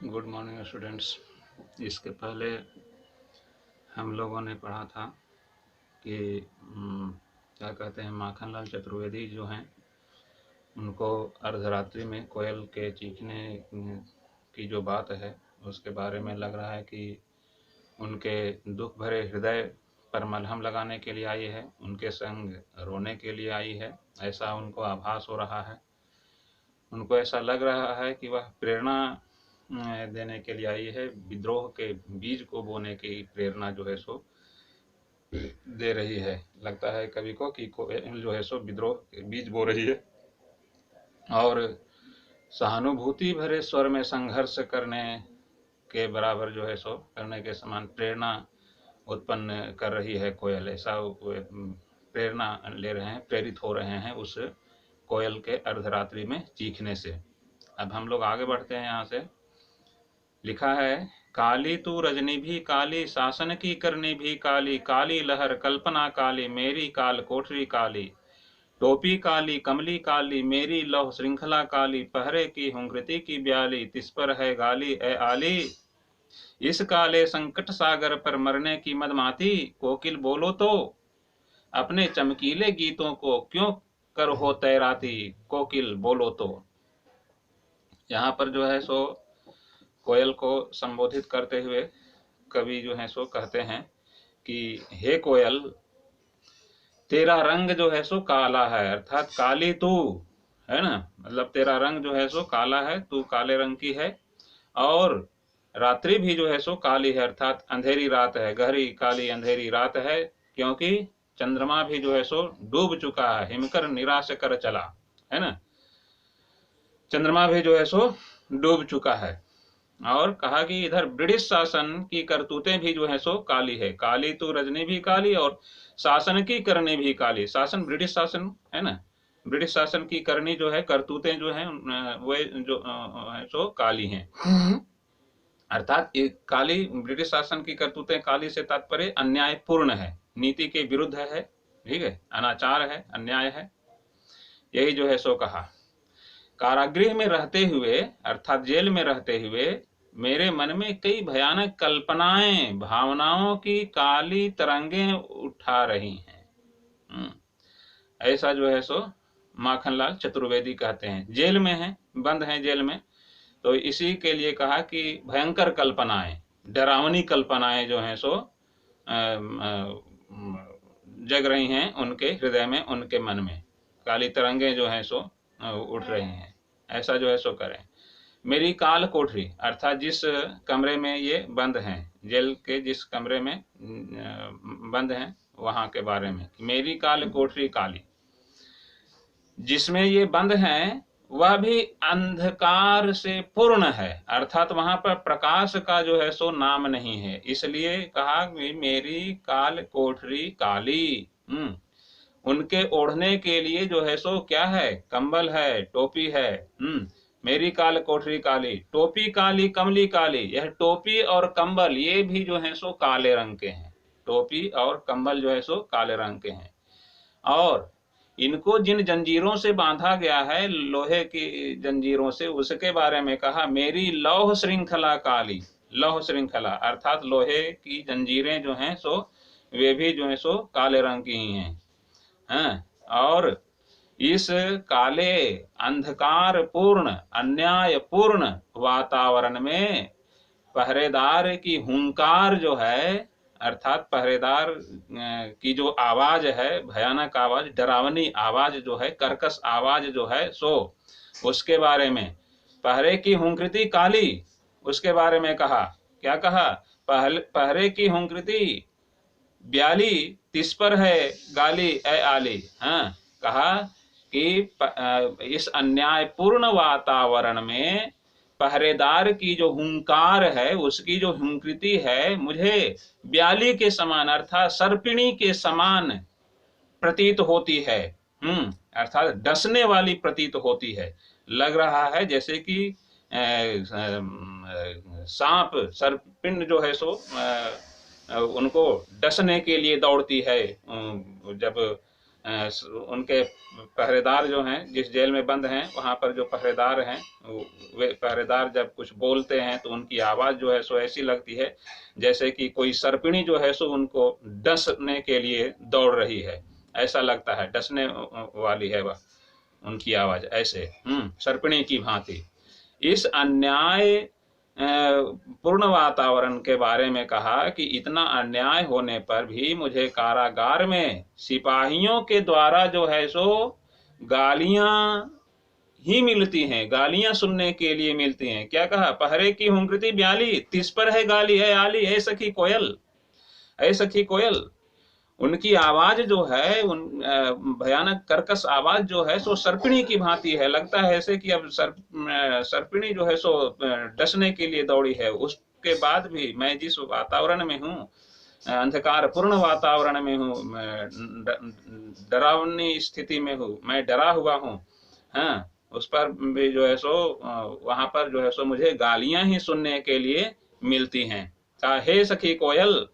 Good morning students. इसके पहले हम लोगों ने पढ़ा था कि क्या कहते हैं, माखनलाल चतुर्वेदी जो हैं उनको अर्धरात्रि में कोयल के चीखने की जो बात है उसके बारे में लग रहा है कि उनके दुख भरे हृदय पर मलहम लगाने के लिए आई है, उनके संग रोने के लिए आई है, ऐसा उनको आभास हो रहा है। उनको ऐसा लग रहा है कि वह प्रेरणा देने के लिए आई है, विद्रोह के बीज को बोने की प्रेरणा जो है सो दे रही है। लगता है कवि को कि जो है सो विद्रोह के बीज बो रही है और सहानुभूति भरे स्वर में संघर्ष करने के बराबर जो है सो करने के समान प्रेरणा उत्पन्न कर रही है कोयल। ऐसा प्रेरणा ले रहे हैं, प्रेरित हो रहे हैं उस कोयल के अर्धरात्रि में चीखने से। अब हम लोग आगे बढ़ते हैं। यहाँ से लिखा है, काली तू रजनी भी काली, शासन की करनी भी काली, काली लहर कल्पना काली, मेरी काल कोठरी काली, टोपी काली कमली काली, मेरी लौह श्रृंखला काली, पहरे की हुंकृति की ब्याली, तिस पर है गाली ए आली, इस काले संकट सागर पर मरने की मदमाती, कोकिल बोलो तो अपने चमकीले गीतों को क्यों कर हो तैराती, कोकिल बोलो तो। यहाँ पर जो है सो कोयल को संबोधित करते हुए कवि जो है सो कहते हैं कि हे कोयल, तेरा रंग जो है सो काला है, अर्थात काली तू है ना, मतलब तेरा रंग जो है सो काला है, तू काले रंग की है, और रात्रि भी जो है सो काली है, अर्थात अंधेरी रात है, गहरी काली अंधेरी रात है, क्योंकि चंद्रमा भी जो है सो डूब चुका है, हिमकर निराश कर चला है ना, चंद्रमा भी जो है सो डूब चुका है। और कहा कि इधर ब्रिटिश शासन की करतूतें भी जो है सो काली है, काली तो रजनी भी काली और शासन की करनी भी काली। शासन ब्रिटिश शासन है ना, ब्रिटिश शासन की करनी जो है, करतूतें जो है वो जो है सो काली हैं। अर्थात काली ब्रिटिश शासन की करतूतें काली से तात्पर्य अन्यायपूर्ण है, नीति के विरुद्ध है, ठीक है, अनाचार है, अन्याय है, यही जो है सो कहा। कारागृह में रहते हुए अर्थात जेल में रहते हुए मेरे मन में कई भयानक कल्पनाएं भावनाओं की काली तरंगें उठा रही हैं। ऐसा जो है सो माखनलाल चतुर्वेदी कहते हैं। जेल में हैं, बंद हैं जेल में, तो इसी के लिए कहा कि भयंकर कल्पनाएं, डरावनी कल्पनाएं जो हैं सो जग रही हैं उनके हृदय में, उनके मन में काली तरंगें जो हैं सो उठ रही हैं। ऐसा जो है सो करें। मेरी काल कोठरी अर्थात जिस कमरे में ये बंद हैं, जेल के जिस कमरे में बंद हैं वहां के बारे में, मेरी काल कोठरी काली, जिसमें ये बंद हैं वह भी अंधकार से पूर्ण है, अर्थात वहां पर प्रकाश का जो है सो नाम नहीं है, इसलिए कहा मेरी काल कोठरी काली। उनके ओढ़ने के लिए जो है सो क्या है, कंबल है, टोपी है। मेरी काल कोठरी काली, टोपी काली कमली काली, यह टोपी और कंबल ये भी जो है सो काले रंग के हैं, टोपी और कंबल जो है सो काले रंग के हैं, और इनको जिन जंजीरों से बांधा गया है, लोहे की जंजीरों से, उसके बारे में कहा मेरी लौह श्रृंखला काली। लौह श्रृंखला अर्थात लोहे की जंजीरें जो हैं सो वे भी जो है सो काले रंग की ही हैं। और इस काले अंधकार पूर्ण अन्याय पूर्ण वातावरण में पहरेदार की हुंकार जो है, अर्थात पहरेदार की जो आवाज है, भयानक आवाज, डरावनी आवाज जो है, कर्कश आवाज जो है सो उसके बारे में, पहरे की हुंकृति काली उसके बारे में कहा। क्या कहा, पहरे की हुंकृति ब्याली, तिस पर है गाली ए आली। कहा कि इस अन्यायपूर्ण वातावरण में पहरेदार की जो हुंकार है, उसकी जो हुंकृति है, मुझे ब्याली के समान अर्थात सर्पिणी के समान प्रतीत होती है। अर्थात डसने वाली प्रतीत होती है, लग रहा है जैसे कि सांप सर्पिंड जो है सो उनको डसने के लिए दौड़ती है, जब उनके पहरेदार जो हैं, जिस जेल में बंद हैं वहाँ पर जो पहरेदार हैं, वे पहरेदार जब कुछ बोलते हैं तो उनकी आवाज़ जो है सो ऐसी लगती है जैसे कि कोई सर्पिणी जो है सो उनको डसने के लिए दौड़ रही है, ऐसा लगता है, डसने वाली है वह उनकी आवाज़ ऐसे, सर्पिणी की भांति। इस अन्याय पूर्ण वातावरण के बारे में कहा कि इतना अन्याय होने पर भी मुझे कारागार में सिपाहियों के द्वारा जो है सो गालियां ही मिलती हैं, गालियां सुनने के लिए मिलती हैं। क्या कहा? पहरे की हुंकृति ब्याली, तिस पर है गाली है आली, है सखी कोयल, है सखी कोयल। उनकी आवाज जो है, उन भयानक कर्कश आवाज जो है सो सर्पिणी की भांति है, लगता है ऐसे कि अब सर्पिणी जो है सो डसने के लिए दौड़ी है। उसके बाद भी मैं जिस वातावरण में हूँ, अंधकार पूर्ण वातावरण में हूँ, डरावनी स्थिति में हूँ, मैं डरा हुआ हूँ, हाँ, उस पर भी जो है सो वहां पर जो है सो मुझे गालियां ही सुनने के लिए मिलती हैं। हे सखी कोयल,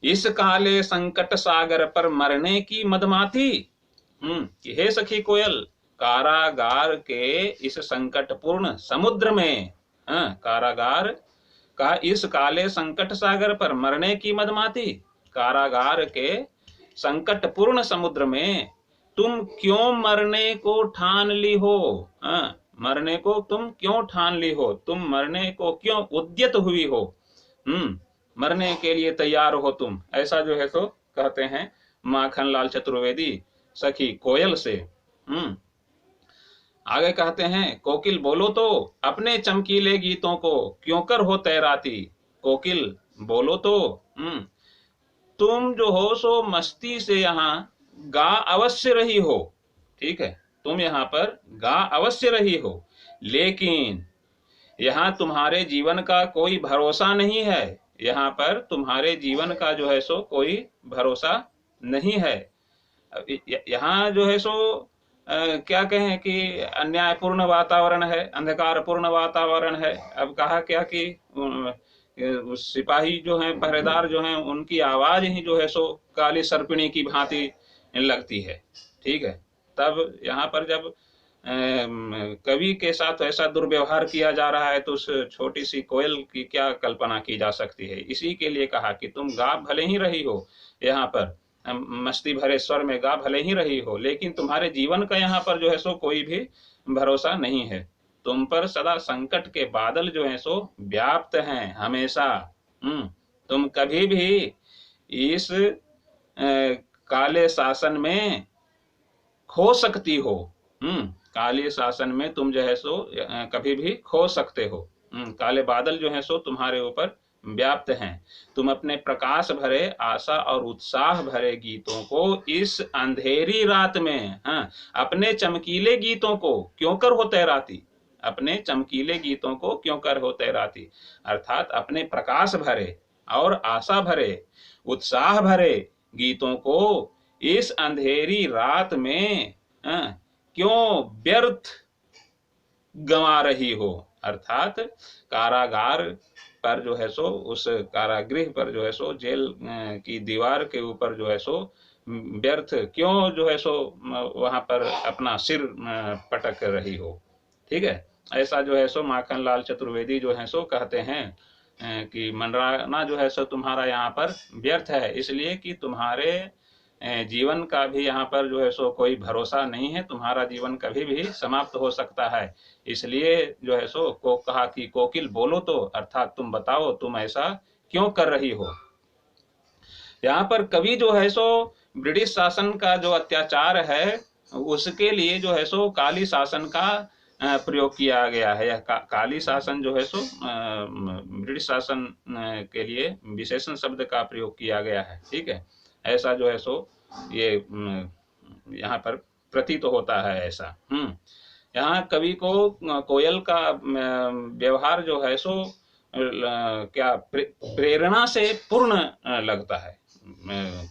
इस काले संकट सागर पर मरने की मदमाती, हे सखी कोयल, कारागार के इस संकटपूर्ण समुद्र में, कारागार का इस काले संकट सागर पर मरने की मदमाती, कारागार के संकटपूर्ण समुद्र में तुम क्यों मरने को ठान ली हो? मरने को तुम क्यों ठान ली हो? तुम मरने को क्यों उद्यत हुई हो? मरने के लिए तैयार हो तुम, ऐसा जो है सो कहते हैं माखनलाल चतुर्वेदी सखी कोयल से। आगे कहते हैं, कोकिल बोलो तो अपने चमकीले गीतों को क्यों कर हो तैराती। कोकिल बोलो तो तुम जो हो सो मस्ती से यहाँ गा अवश्य रही हो, ठीक है, तुम यहाँ पर गा अवश्य रही हो, लेकिन यहाँ तुम्हारे जीवन का कोई भरोसा नहीं है, यहाँ पर तुम्हारे जीवन का जो है सो कोई भरोसा नहीं है। यहाँ जो है सो क्या कहें कि अन्यायपूर्ण वातावरण है, अंधकारपूर्ण वातावरण है। अब कहा क्या कि सिपाही जो हैं, पहरेदार जो हैं, उनकी आवाज ही जो है सो काली सर्पिणी की भांति लगती है, ठीक है। तब यहाँ पर जब कवि के साथ ऐसा दुर्व्यवहार किया जा रहा है तो उस छोटी सी कोयल की क्या कल्पना की जा सकती है। इसी के लिए कहा कि तुम गा भले ही रही हो, यहाँ पर मस्ती भरे स्वर में गा भले ही रही हो, लेकिन तुम्हारे जीवन का यहाँ पर जो है सो कोई भी भरोसा नहीं है। तुम पर सदा संकट के बादल जो है सो व्याप्त हैं हमेशा। तुम कभी भी इस काले शासन में खो सकती हो। काले शासन में तुम जो है सो कभी भी खो सकते हो। काले बादल जो है सो तुम्हारे ऊपर व्याप्त हैं। तुम अपने प्रकाश भरे, आशा और उत्साह भरे गीतों को इस अंधेरी रात में, अपने चमकीले गीतों को क्यों कर हो तैराती, अपने चमकीले गीतों को क्यों कर हो तैराती, अर्थात अपने प्रकाश भरे और आशा भरे, उत्साह भरे गीतों को इस अंधेरी रात में क्यों व्यर्थ गंवा रही हो। अर्थात कारागार पर जो है सो, उस कारागृह पर जो है सो, जेल की दीवार के ऊपर जो है सो व्यर्थ क्यों जो है सो वहां पर अपना सिर पटक रही हो, ठीक है। ऐसा जो है सो माखनलाल चतुर्वेदी जो है सो कहते हैं कि मनराना जो है सो तुम्हारा यहाँ पर व्यर्थ है, इसलिए कि तुम्हारे जीवन का भी यहाँ पर जो है सो कोई भरोसा नहीं है, तुम्हारा जीवन कभी भी समाप्त हो सकता है। इसलिए जो है सो को कहा कि कोकिल बोलो तो, अर्थात तुम बताओ तुम ऐसा क्यों कर रही हो। यहाँ पर कवि जो है सो ब्रिटिश शासन का जो अत्याचार है उसके लिए जो है सो काली शासन का प्रयोग किया गया है। यह काली शासन जो है सो ब्रिटिश शासन के लिए विशेषण शब्द का प्रयोग किया गया है, ठीक है। ऐसा जो है सो ये यहाँ पर प्रतीत होता है ऐसा। यहाँ कवि को कोयल का व्यवहार जो है सो क्या प्रेरणा से पूर्ण लगता है।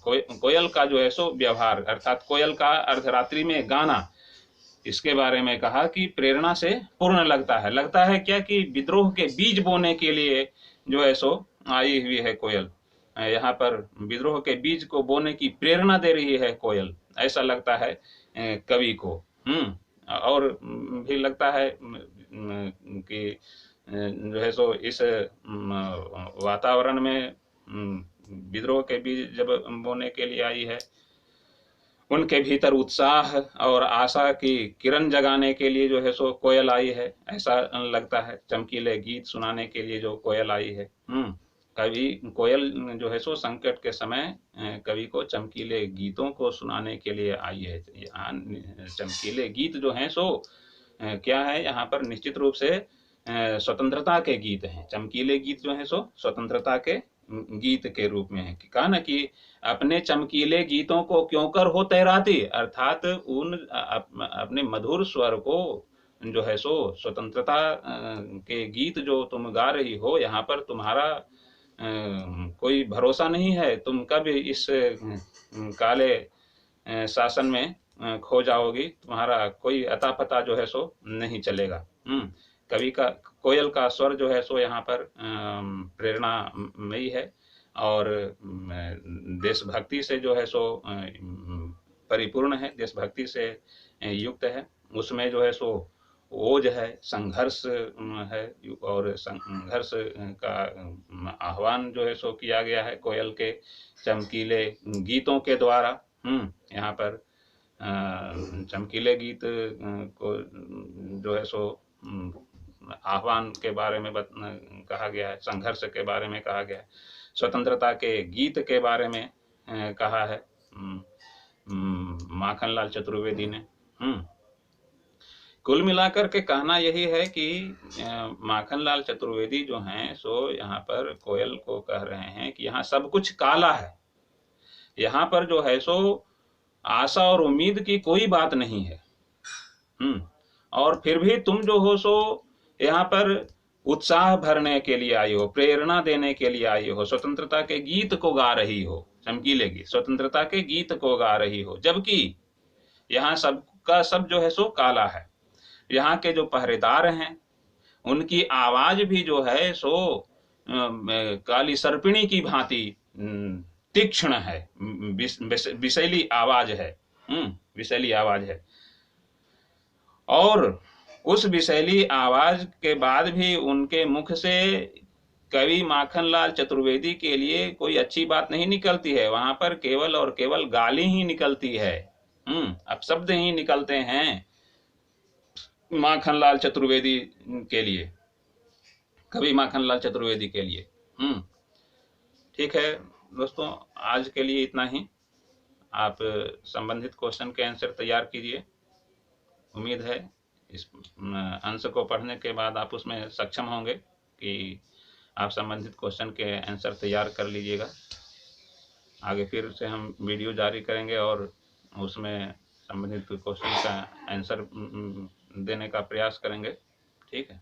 कोयल का जो है सो व्यवहार, अर्थात कोयल का अर्धरात्रि में गाना, इसके बारे में कहा कि प्रेरणा से पूर्ण लगता है क्या कि विद्रोह के बीज बोने के लिए जो है सो आई हुई है कोयल। यहाँ पर विद्रोह के बीज को बोने की प्रेरणा दे रही है कोयल, ऐसा लगता है कवि को। और भी लगता है कि जो है सो इस वातावरण में विद्रोह के बीज जब बोने के लिए आई है, उनके भीतर उत्साह और आशा की किरण जगाने के लिए जो है सो कोयल आई है, ऐसा लगता है। चमकीले गीत सुनाने के लिए जो कोयल आई है। कवि कोयल जो है सो संकट के समय कवि को चमकीले गीतों को सुनाने के लिए आई है। चमकीले गीत जो हैं सो क्या है, यहाँ पर निश्चित रूप से स्वतंत्रता के गीत हैं। चमकीले गीत जो हैं सो स्वतंत्रता के गीत के रूप में है। कहा ना कि अपने चमकीले गीतों को क्यों कर हो तैराती, अर्थात उन अपने मधुर स्वर को जो है सो स्वतंत्रता के गीत जो तुम गा रही हो, यहाँ पर तुम्हारा कोई भरोसा नहीं है, तुम कब इस काले शासन में खो जाओगी, तुम्हारा कोई अता पता जो है सो नहीं चलेगा। कवि का कोयल का स्वर जो है सो यहाँ पर प्रेरणामयी है और देशभक्ति से जो है सो परिपूर्ण है, देशभक्ति से युक्त है। उसमें जो है सो ओज है, संघर्ष है और संघर्ष का आह्वान जो है सो किया गया है कोयल के चमकीले गीतों के द्वारा। यहाँ पर चमकीले गीत को जो है सो आह्वान के बारे में कहा गया है, संघर्ष के बारे में कहा गया है, स्वतंत्रता के गीत के बारे में कहा है माखनलाल चतुर्वेदी ने। कुल मिलाकर के कहना यही है कि माखनलाल चतुर्वेदी जो हैं सो यहाँ पर कोयल को कह रहे हैं कि यहाँ सब कुछ काला है, यहाँ पर जो है सो आशा और उम्मीद की कोई बात नहीं है। और फिर भी तुम जो हो सो यहाँ पर उत्साह भरने के लिए आई हो, प्रेरणा देने के लिए आई हो, स्वतंत्रता के गीत को गा रही हो, चमकीले गीत, स्वतंत्रता के गीत को गा रही हो, जबकि यहाँ सबका सब जो है सो काला है। यहाँ के जो पहरेदार हैं उनकी आवाज भी जो है सो काली सर्पिणी की भांति तीक्ष्ण है, विषैली आवाज है, विषैली आवाज है। और उस विषैली आवाज के बाद भी उनके मुख से कवि माखनलाल चतुर्वेदी के लिए कोई अच्छी बात नहीं निकलती है, वहां पर केवल और केवल गाली ही निकलती है। अपशब्द ही निकलते हैं माखनलाल चतुर्वेदी के लिए, कवि माखनलाल चतुर्वेदी के लिए। ठीक है दोस्तों, आज के लिए इतना ही। आप संबंधित क्वेश्चन के आंसर तैयार कीजिए। उम्मीद है इस अंश को पढ़ने के बाद आप उसमें सक्षम होंगे कि आप संबंधित क्वेश्चन के आंसर तैयार कर लीजिएगा। आगे फिर से हम वीडियो जारी करेंगे और उसमें संबंधित क्वेश्चन का आंसर देने का प्रयास करेंगे। ठीक है।